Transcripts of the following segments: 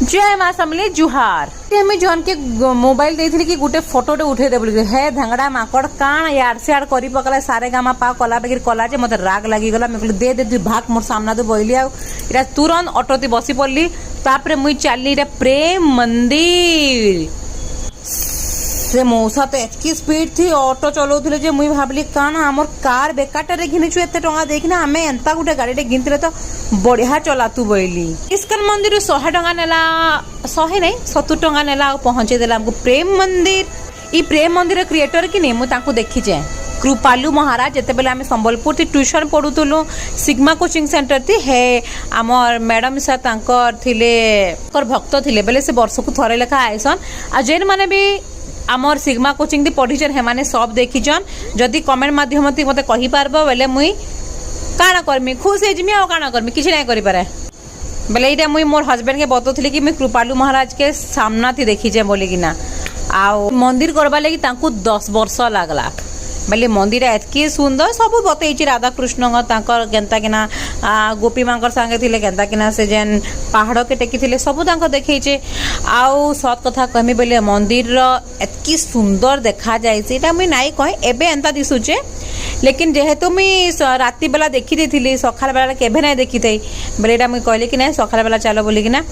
जय माँ समले जुहार हमें जन के मोबाइल देथली कि गुटे फोटोटे उठे दे बोली हे धंगड़ा माकड़ काण यार से यार करी पकला सारे गामा पा कला बेगिर कला जे मते राग लागी गला मैं दे दे तू भाग मोर सामना तो बोइली आ इरा तुरंत ऑटो ती बसी पड़ली तापरे मुई चालली रे प्रेम मंदिर से मौसा तो एतकी स्पीड थी ऑटो चलाउथिले जे मुई भाबली काना हमर कार बेकाटारे घिनिछु एते टंगा देखिना हमें एंता गुटे गाड़ीटे घिनथिले तो बढ़िया चलातु बोइली इस्कन मंदिर 100 टंगा नेला 100 नहीं 70 टंगा नेला पहुंचे देला हमको प्रेम मंदिर ई प्रेम मंदिर क्रिएटर कि नहीं मु तांको देखि जे कृपालु महाराज जेते बेले आमे संबलपुर थी ट्यूशन पढुतुलु सिग्मा कोचिंग सेंटर थी हे आमर मैडम सा तांकर थिले कर भक्त थिले बेले से वर्ष को थरे लेखा आइसन आ जेन माने भी आमर सिग्मा कोचिंग दी पढ़ीचन हे माने सब देखिचन जदि कमेंट माध्यम ती मते कहि पारबो बेले मुई काना करमी खुश हे जिमी आ काना करमी किछि नै करि पारे बेले इटा मुई मोर हस्बैंड के बतौथिले कि मैं कृपालु महाराज के सामना थी देखी जे बोली कि ना आ मंदिर करबा लागि तांकु 10 वर्ष लागला बेले मंदिर एतकी सुंदर सब बतई राधा कृष्ण तांकर केनता किना गोपी मांकर संगे थिले केनता किना से जेन पहाड़ के टेकी थिले सब तांको देखैचे आउ सत कथा कहमी बेले मंदिर एतकी सुंदर देखा जाय से एटा मुई नाइ कहि एबे एंता दिसुचे लेकिन जेहेतु मुई राति बेला देखी देथिली सखाल बेला केभे नै देखी थई बेले एटा मुई कहली कि नै सखाल बेला चलो बोली कि ना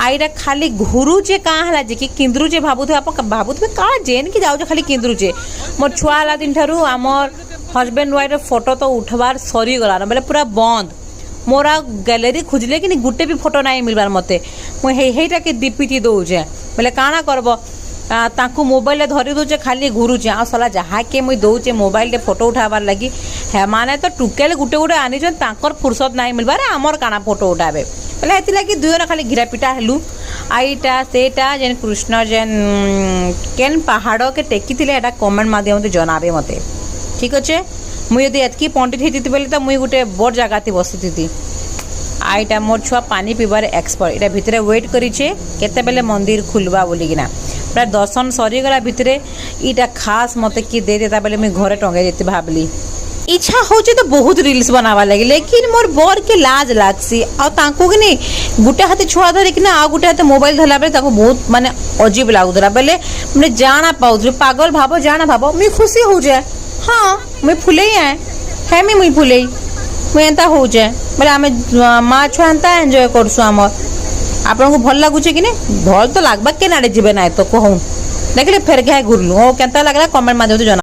आइरा खाली घुरु जे का हला जे कि किंद्रु जे भाबुथे आपन भाबुथे का जेन कि जाउ जे खाली किंद्रु जे मोर छुआ हला दिन थारु आमर हस्बैंड वाइफ फोटो तो उठवार सरी गला बेले पूरा बंद मोरा गैलरी खुजले कि गुटे भी फोटो नहीं मिलबार मते मु हेटा के दीपिटी दौचे बेले काना करबो तांको मोबाइल धरी दौचे खाली घुरुचे आ सला जहा के मुई दौचे मोबाइल रे फोटो उठाबार लगी हे माने तो टुकेल गुटे गुटे आनिछन तांकर फुर्सत नहीं मिलबार आमर काना फोटो उठाबे बेले हेति लगी दुयना खाली घिरा पिटा हेलु आईटा सेटा जेन कृष्ण जेन केन पहाड़ के टेकी थिले एटा कमेंट माध्यम ते जनाबे मते ठीक अच्छे मुई यदि एतकी पंडित हेती बेले तो मुई गुटे बड़ जगह थी बसी थी आईटा मोर छुआ पानी पीबार एक्सपर्ट इटा भितरे वेट करिछे केते बेले मंदिर खुलबा बोली किना प्राय दर्शन सरी गला भितरे इटा खास मते की दे देता बेले मुई घरे टंगे देती भाबली इच्छा होचे तो बहुत रील्स बनावा लगे लेकिन मोर बर के लाज लागसी आ तांको कि नहीं गुटे हाथे छुआ धरे कि ना आ गुटे हाथे मोबाइल धरला बेले ताको बहुत माने अजीब लागुदरा बेले माने जाना पाउद्र पागल भाबो जाना भाबो मुई खुशी हो जाए हाँ मुई फुले आए है मुई फुले मुई एंता हो जाए बोले आमे माँ छुआ एंता एंजॉय करसु आमर आपन को भल लागुचे कि नहीं भल तो लागबा के नाडे जीवे ना तो कहूँ देखले फेर घाय घुरलु ओ केंता लागला कमेंट माध्यम जना।